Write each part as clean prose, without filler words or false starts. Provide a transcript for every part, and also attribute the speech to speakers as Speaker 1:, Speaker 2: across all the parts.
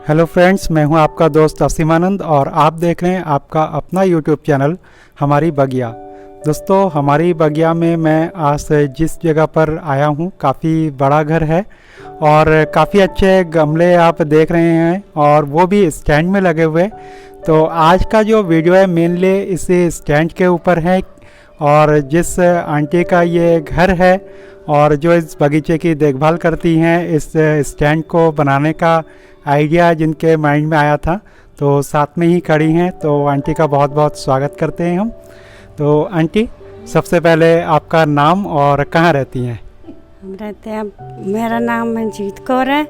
Speaker 1: Hello friends, मैं हूं आपका दोस्त असीमानंद और आप देख रहे हैं आपका अपना यूट्यूब चैनल हमारी बगिया। दोस्तों, हमारी बगिया में मैं आज जिस जगह पर आया हूं काफ़ी बड़ा घर है और काफ़ी अच्छे गमले आप देख रहे हैं और वो भी स्टैंड में लगे हुए। तो आज का जो वीडियो है मेनली इसी स्टैंड के ऊपर है और जिस आंटी का ये घर है और जो इस बगीचे की देखभाल करती हैं, इस स्टैंड को बनाने का आइडिया जिनके माइंड में आया था, तो साथ में ही खड़ी हैं। तो आंटी का बहुत बहुत स्वागत करते हैं हम। तो आंटी, सबसे पहले आपका नाम और कहाँ रहती हैं?
Speaker 2: हम रहते हैं, मेरा नाम मंजीत कौर है।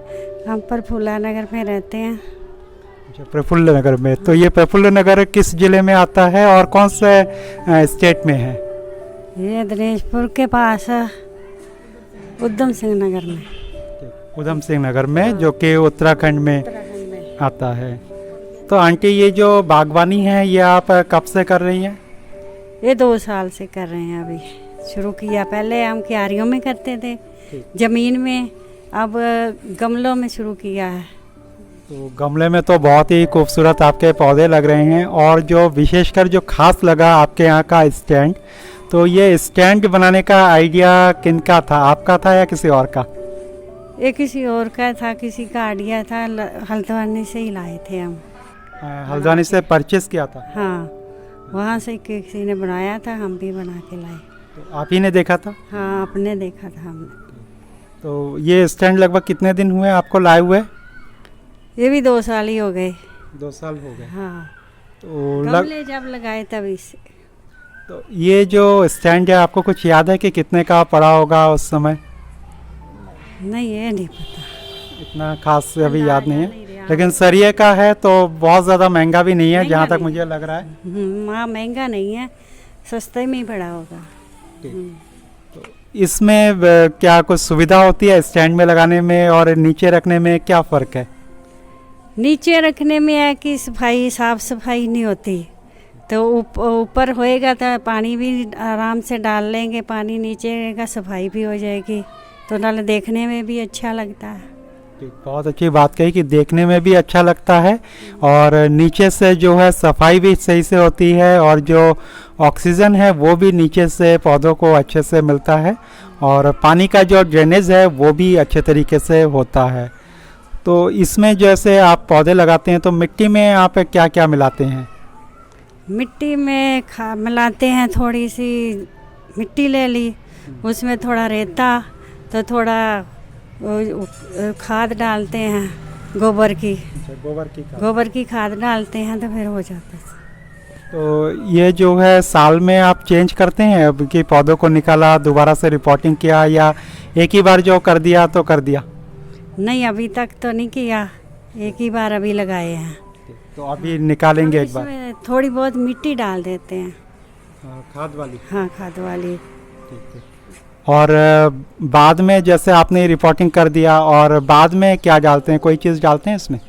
Speaker 2: हम प्रफुल्ला नगर में रहते हैं।
Speaker 1: प्रफुल्ल नगर में। तो ये प्रफुल्ल नगर किस जिले में आता है और कौन से स्टेट में है?
Speaker 2: ये दिनेशपुर के पास है, उधम सिंह नगर में।
Speaker 1: उधम सिंह नगर में, जो कि उत्तराखंड में आता है। तो आंटी, ये जो बागवानी है ये आप कब से कर रही हैं?
Speaker 2: ये 2 साल से कर रहे हैं, अभी शुरू किया। पहले हम क्यारियों में करते थे, ज़मीन में, अब गमलों में शुरू किया है।
Speaker 1: तो गमले में तो बहुत ही खूबसूरत आपके पौधे लग रहे हैं और जो विशेषकर जो खास लगा आपके यहाँ का स्टैंड, तो ये स्टैंड बनाने का आइडिया किनका था, आपका था या किसी और का?
Speaker 2: ये किसी और का था, किसी का आइडिया था। हल्द्वानी से ही लाए थे हम।
Speaker 1: हल्द्वानी से परचेस किया था?
Speaker 2: हाँ, वहाँ से किसी ने बनाया था, हम भी बना के लाए।
Speaker 1: तो आप ही ने देखा था?
Speaker 2: हाँ, आपने देखा था हमने।
Speaker 1: तो ये स्टैंड लगभग कितने दिन हुए आपको लाए हुए?
Speaker 2: ये भी 2 साल ही हो गए।
Speaker 1: 2 साल हो गए।
Speaker 2: हाँ,
Speaker 1: तो
Speaker 2: गमले जब लगाए तभी से।
Speaker 1: तो ये जो स्टैंड है, आपको कुछ याद है कि कितने का पड़ा होगा उस समय?
Speaker 2: नहीं, ये नहीं पता,
Speaker 1: इतना खास अभी याद नहीं है,
Speaker 2: रहा।
Speaker 1: लेकिन सरिये का है तो बहुत ज़्यादा महंगा भी नहीं है, जहाँ तक मुझे लग रहा है।
Speaker 2: हाँ, महंगा नहीं है, सस्ते में ही पड़ा होगा।
Speaker 1: तो इसमें क्या कुछ सुविधा होती है स्टैंड में लगाने में और नीचे रखने में, क्या फ़र्क है?
Speaker 2: नीचे रखने में है कि सफाई, साफ सफाई नहीं होती। तो ऊपर होएगा तो पानी भी आराम से डाल लेंगे, पानी नीचे रहेगा, सफाई भी हो जाएगी, तो नाले देखने में भी अच्छा लगता है।
Speaker 1: बहुत अच्छी बात कही कि देखने में भी अच्छा लगता है और नीचे से जो है सफाई भी सही से होती है और जो ऑक्सीजन है वो भी नीचे से पौधों को अच्छे से मिलता है और पानी का जो ड्रेनेज है वो भी अच्छे तरीके से होता है। तो इसमें जैसे आप पौधे लगाते हैं तो मिट्टी में आप क्या क्या मिलाते हैं?
Speaker 2: मिट्टी में मिलाते हैं, थोड़ी सी मिट्टी ले ली, उसमें थोड़ा रेता, तो थोड़ा खाद डालते हैं, गोबर की। गोबर की खाद डालते हैं तो फिर हो जाता है।
Speaker 1: तो ये जो है साल में आप चेंज करते हैं, अब कि पौधों को निकाला, दोबारा से रिपोर्टिंग किया, या एक ही बार जो कर दिया तो कर दिया?
Speaker 2: नहीं, अभी तक तो नहीं किया, एक ही बार अभी लगाए हैं।
Speaker 1: तो अभी निकालेंगे एक बार?
Speaker 2: थोड़ी बहुत मिट्टी डाल देते हैं।
Speaker 1: खाद वाली?
Speaker 2: हाँ, खाद वाली।
Speaker 1: ठीक है। और बाद में जैसे आपने रिपोर्टिंग कर दिया और बाद में क्या डालते हैं, कोई चीज़ डालते हैं इसमें?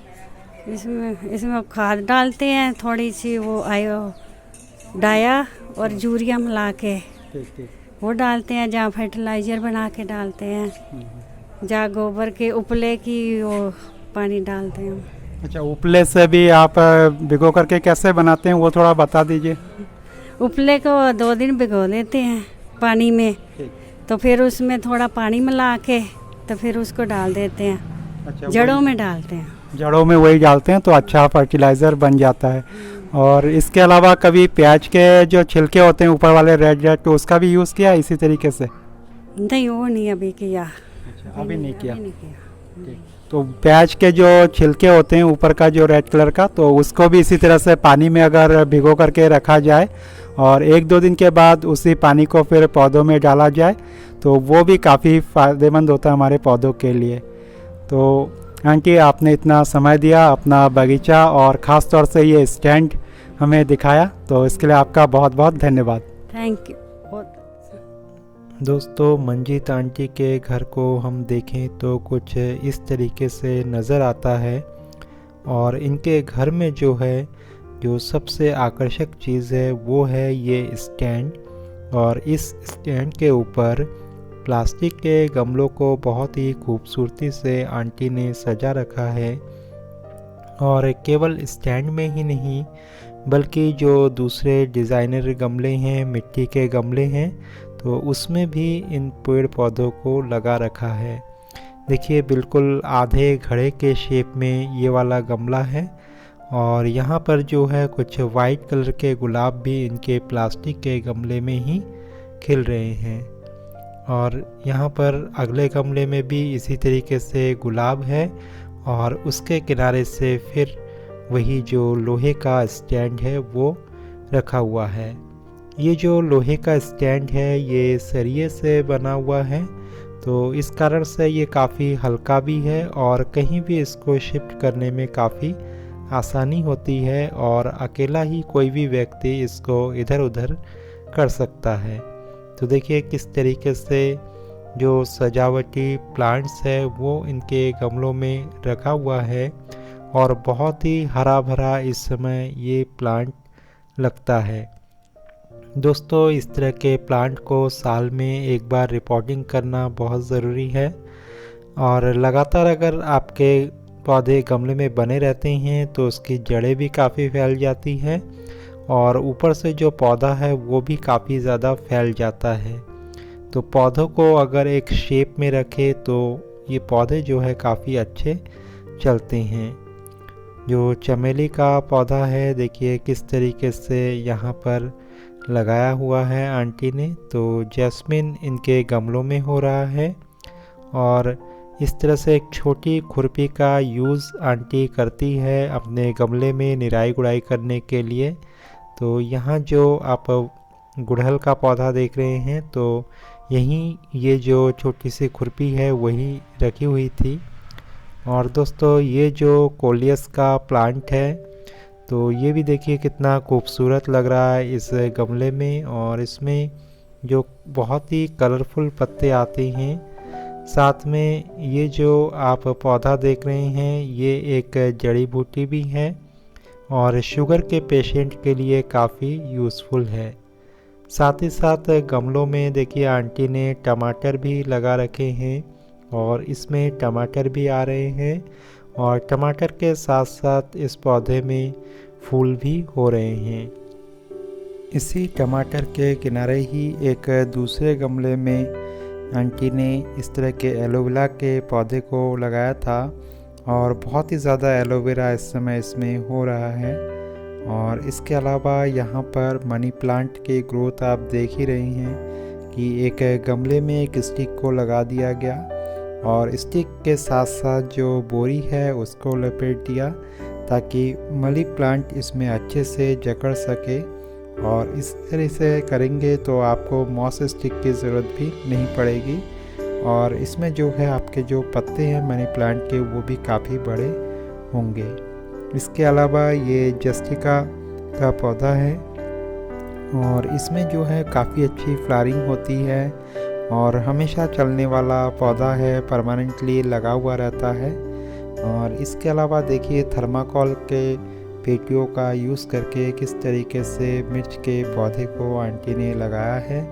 Speaker 2: इसमें खाद डालते हैं, थोड़ी सी वो आयो डाया और यूरिया मिला के वो डालते हैं, जहाँ फर्टिलाइज़र बना के डालते हैं, जहाँ गोबर के उपले की वो पानी डालते हैं।
Speaker 1: अच्छा, उपले से भी आप भिगो करके कैसे बनाते हैं वो थोड़ा बता दीजिए।
Speaker 2: उपले को 2 दिन भिगो देते हैं पानी में, तो फिर उसमें थोड़ा पानी मिला के तो फिर उसको डाल देते हैं। अच्छा, जड़ों में डालते हैं।
Speaker 1: जड़ों में वही डालते हैं तो अच्छा फर्टिलाइज़र बन जाता है। और इसके अलावा कभी प्याज के जो छिलके होते हैं ऊपर वाले रेड रेड, तो उसका भी यूज़ किया इसी तरीके से?
Speaker 2: नहीं, वो नहीं अभी किया।
Speaker 1: अच्छा, अभी नहीं किया। तो प्याज के जो छिलके होते हैं ऊपर का जो रेड कलर का, तो उसको भी इसी तरह से पानी में अगर भिगो करके रखा जाए और 1-2 दिन के बाद उसी पानी को फिर पौधों में डाला जाए तो वो भी काफ़ी फ़ायदेमंद होता है हमारे पौधों के लिए। तो आंटी, आपने इतना समय दिया, अपना बगीचा और ख़ास तौर से ये स्टैंड हमें दिखाया, तो इसके लिए आपका बहुत बहुत धन्यवाद।
Speaker 2: Thank you.
Speaker 1: दोस्तों, मंजीत आंटी के घर को हम देखें तो कुछ इस तरीके से नज़र आता है और इनके घर में जो है, जो सबसे आकर्षक चीज़ है वो है ये स्टैंड। और इस स्टैंड के ऊपर प्लास्टिक के गमलों को बहुत ही खूबसूरती से आंटी ने सजा रखा है
Speaker 3: और केवल स्टैंड में ही नहीं बल्कि जो दूसरे डिज़ाइनर गमले हैं, मिट्टी के गमले हैं, तो उसमें भी इन पेड़ पौधों को लगा रखा है। देखिए बिल्कुल आधे घड़े के शेप में ये वाला गमला है और यहाँ पर जो है कुछ वाइट कलर के गुलाब भी इनके प्लास्टिक के गमले में ही खिल रहे हैं। और यहाँ पर अगले गमले में भी इसी तरीके से गुलाब है और उसके किनारे से फिर वही जो लोहे का स्टैंड है वो रखा हुआ है। ये जो लोहे का स्टैंड है ये सरिये से बना हुआ है, तो इस कारण से ये काफ़ी हल्का भी है और कहीं भी इसको शिफ्ट करने में काफ़ी आसानी होती है और अकेला ही कोई भी व्यक्ति इसको इधर उधर कर सकता है। तो देखिए किस तरीके से जो सजावटी प्लांट्स है वो इनके गमलों में रखा हुआ है और बहुत ही हरा भरा इस समय ये प्लांट लगता है। दोस्तों इस तरह के प्लांट को साल में एक बार रिपोर्टिंग करना बहुत ज़रूरी है और लगातार अगर आपके पौधे गमले में बने रहते हैं तो उसकी जड़ें भी काफ़ी फैल जाती हैं और ऊपर से जो पौधा है वो भी काफ़ी ज़्यादा फैल जाता है। तो पौधों को अगर एक शेप में रखें तो ये पौधे जो है काफ़ी अच्छे चलते हैं। जो चमेली का पौधा है देखिए किस तरीके से यहाँ पर लगाया हुआ है आंटी ने। तो जैस्मिन इनके गमलों में हो रहा है और इस तरह से एक छोटी खुरपी का यूज़ आंटी करती है अपने गमले में निराई गुड़ाई करने के लिए। तो यहाँ जो आप गुड़हल का पौधा देख रहे हैं तो यहीं ये जो छोटी सी खुरपी है वही रखी हुई थी। और दोस्तों ये जो कोलियस का प्लांट है तो ये भी देखिए कितना खूबसूरत लग रहा है इस गमले में और इसमें जो बहुत ही कलरफुल पत्ते आते हैं। साथ में ये जो आप पौधा देख रहे हैं ये एक जड़ी बूटी भी है और शुगर के पेशेंट के लिए काफ़ी यूज़फुल है। साथ ही साथ गमलों में देखिए आंटी ने टमाटर भी लगा रखे हैं और इसमें टमाटर भी आ रहे हैं और टमाटर के साथ साथ इस पौधे में फूल भी हो रहे हैं। इसी टमाटर के किनारे ही एक दूसरे गमले में आंटी ने इस तरह के एलोवेरा के पौधे को लगाया था और बहुत ही ज़्यादा एलोवेरा इस समय इसमें हो रहा है। और इसके अलावा यहाँ पर मनी प्लांट की ग्रोथ आप देख ही रही हैं कि एक गमले में एक स्टिक को लगा दिया गया और स्टिक के साथ साथ जो बोरी है उसको लपेट दिया ताकि मनी प्लांट इसमें अच्छे से जकड़ सके। और इस तरह से करेंगे तो आपको मॉस स्टिक की ज़रूरत भी नहीं पड़ेगी और इसमें जो है आपके जो पत्ते हैं मनी प्लांट के वो भी काफ़ी बड़े होंगे। इसके अलावा ये जस्टिका का पौधा है और इसमें जो है काफ़ी अच्छी फ्लावरिंग होती है और हमेशा चलने वाला पौधा है, परमानेंटली लगा हुआ रहता है। और इसके अलावा देखिए थर्माकोल के पेटियों का यूज़ करके किस तरीके से मिर्च के पौधे को आंटी ने लगाया है।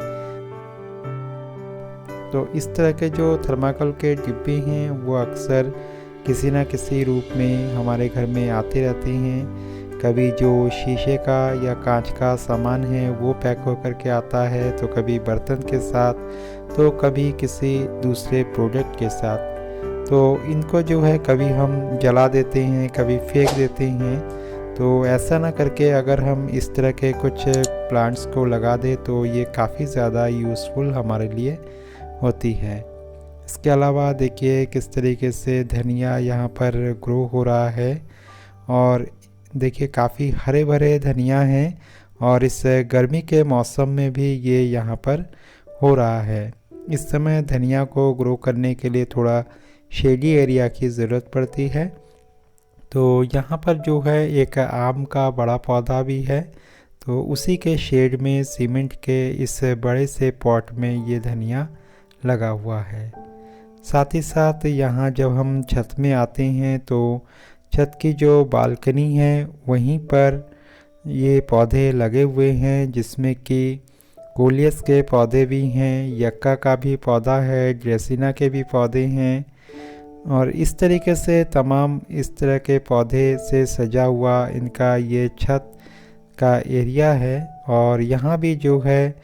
Speaker 3: तो इस तरह के जो थर्माकोल के डिब्बे हैं वो अक्सर किसी न किसी रूप में हमारे घर में आते रहते हैं। कभी जो शीशे का या कांच का सामान है वो पैक होकर के आता है, तो कभी बर्तन के साथ, तो कभी किसी दूसरे प्रोडक्ट के साथ। तो इनको जो है कभी हम जला देते हैं, कभी फेंक देते हैं। तो ऐसा ना करके अगर हम इस तरह के कुछ प्लांट्स को लगा दें तो ये काफ़ी ज़्यादा यूज़फुल हमारे लिए होती है। इसके अलावा देखिए किस तरीके से धनिया यहाँ पर ग्रो हो रहा है और देखिए काफ़ी हरे भरे धनिया हैं और इस गर्मी के मौसम में भी ये यहाँ पर हो रहा है। इस समय धनिया को ग्रो करने के लिए थोड़ा शेडी एरिया की ज़रूरत पड़ती है। तो यहाँ पर जो है एक आम का बड़ा पौधा भी है, तो उसी के शेड में सीमेंट के इस बड़े से पॉट में ये धनिया लगा हुआ है। साथ ही साथ यहाँ जब हम छत में आते हैं तो छत की जो बालकनी है वहीं पर ये पौधे लगे हुए हैं, जिसमें कि कोलियस के पौधे भी हैं, यक्का का भी पौधा है, ड्रेसिना के भी पौधे हैं और इस तरीके से तमाम इस तरह के पौधे से सजा हुआ इनका ये छत का एरिया है। और यहाँ भी जो है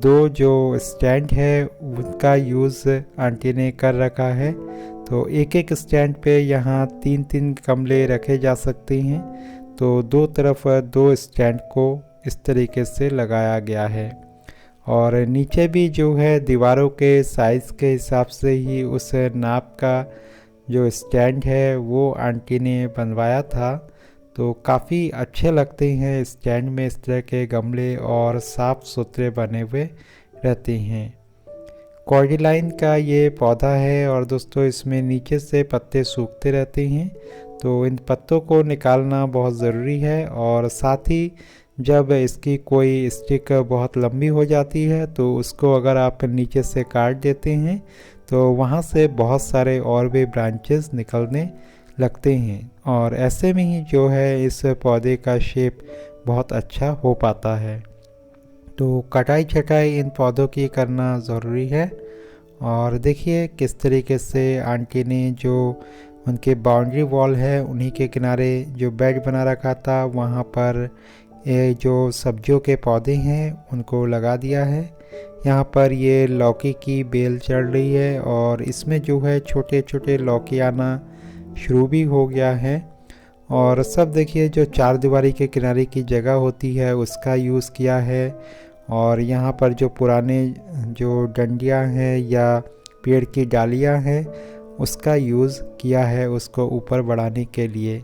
Speaker 3: 2 जो स्टैंड है उनका यूज़ आंटी ने कर रखा है। तो एक स्टैंड पे यहाँ 3-3 गमले रखे जा सकते हैं। तो 2 तरफ 2 स्टैंड को इस तरीके से लगाया गया है। और नीचे भी जो है दीवारों के साइज़ के हिसाब से ही उस नाप का जो स्टैंड है वो आंटी ने बनवाया था। तो काफ़ी अच्छे लगते हैं स्टैंड में इस तरह के गमले और साफ़ सुथरे बने हुए रहते हैं। कॉर्डिलाइन का ये पौधा है और दोस्तों इसमें नीचे से पत्ते सूखते रहते हैं। तो इन पत्तों को निकालना बहुत ज़रूरी है। और साथ ही जब इसकी कोई स्टिक बहुत लंबी हो जाती है तो उसको अगर आप नीचे से काट देते हैं तो वहाँ से बहुत सारे और भी ब्रांचेस निकलने लगते हैं। और ऐसे में ही जो है इस पौधे का शेप बहुत अच्छा हो पाता है। तो कटाई छटाई इन पौधों की करना ज़रूरी है। और देखिए किस तरीके से आंटी ने जो उनके बाउंड्री वॉल है उन्हीं के किनारे जो बेड बना रखा था वहाँ पर ये जो सब्जियों के पौधे हैं उनको लगा दिया है। यहाँ पर ये लौकी की बेल चढ़ रही है और इसमें जो है छोटे छोटे लौकी आना शुरू भी हो गया है। और सब देखिए जो 4 दीवारी के किनारे की जगह होती है उसका यूज़ किया है। और यहाँ पर जो पुराने जो डंडियाँ हैं या पेड़ की डालियाँ हैं उसका यूज़ किया है उसको ऊपर बढ़ाने के लिए।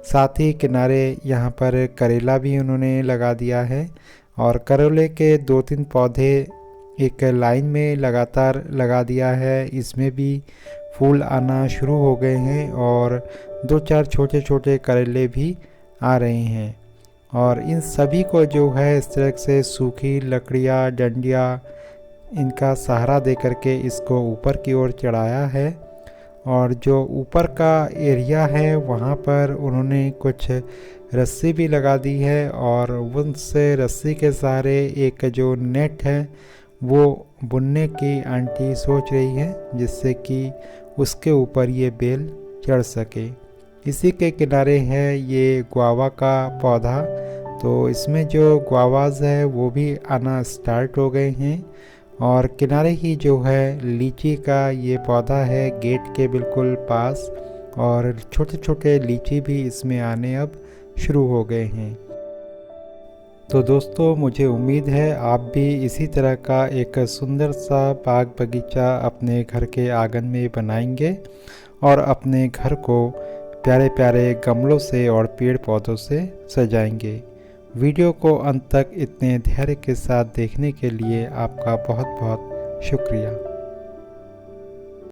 Speaker 3: साथ ही किनारे यहाँ पर करेला भी उन्होंने लगा दिया है। और करेले के 2-3 पौधे एक लाइन में लगातार लगा दिया है। इसमें भी फूल आना शुरू हो गए हैं और 2-4 छोटे छोटे करेले भी आ रहे हैं। और इन सभी को जो है इस तरह से सूखी लकड़ियाँ डंडियाँ इनका सहारा दे करके इसको ऊपर की ओर चढ़ाया है। और जो ऊपर का एरिया है वहाँ पर उन्होंने कुछ रस्सी भी लगा दी है और उनसे रस्सी के सहारे एक जो नेट है वो बुनने की आंटी सोच रही है जिससे कि उसके ऊपर ये बेल चढ़ सके। इसी के किनारे है ये गुआवा का पौधा। तो इसमें जो गुआवाज़ है वो भी आना स्टार्ट हो गए हैं। और किनारे ही जो है लीची का ये पौधा है गेट के बिल्कुल पास और छोटे छोटे लीची भी इसमें आने अब शुरू हो गए हैं। तो दोस्तों मुझे उम्मीद है आप भी इसी तरह का एक सुंदर सा बाग बगीचा अपने घर के आंगन में बनाएंगे और अपने घर को प्यारे प्यारे गमलों से और पेड़ पौधों से सजाएंगे। वीडियो को अंत तक इतने धैर्य के साथ देखने के लिए आपका बहुत बहुत शुक्रिया।